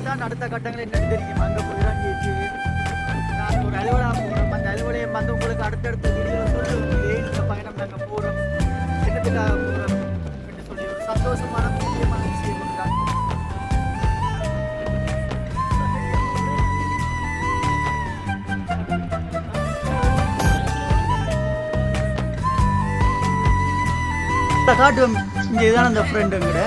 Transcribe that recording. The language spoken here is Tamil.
தான் அடுத்த கட்டங்கள் என்ன தெரியும் அங்கே போய் இறங்கிட்டு நான் ஒரு அலுவலகம் போகிறோம் அந்த அலுவலகம் வந்து உங்களுக்கு அடுத்தடுத்த வீடியோவில் சொல்லுவோம் ஏன் இந்த பயணம் நாங்கள் போகிறோம் என்னத்துக்காக போகிறோம் என்று சொல்லி ஒரு சந்தோஷமான முக்கியமான விஷயம் ஒன்றுதான். காட்டுவோம் இங்கே இதுதான் அந்த ஃப்ரெண்டுங்கிற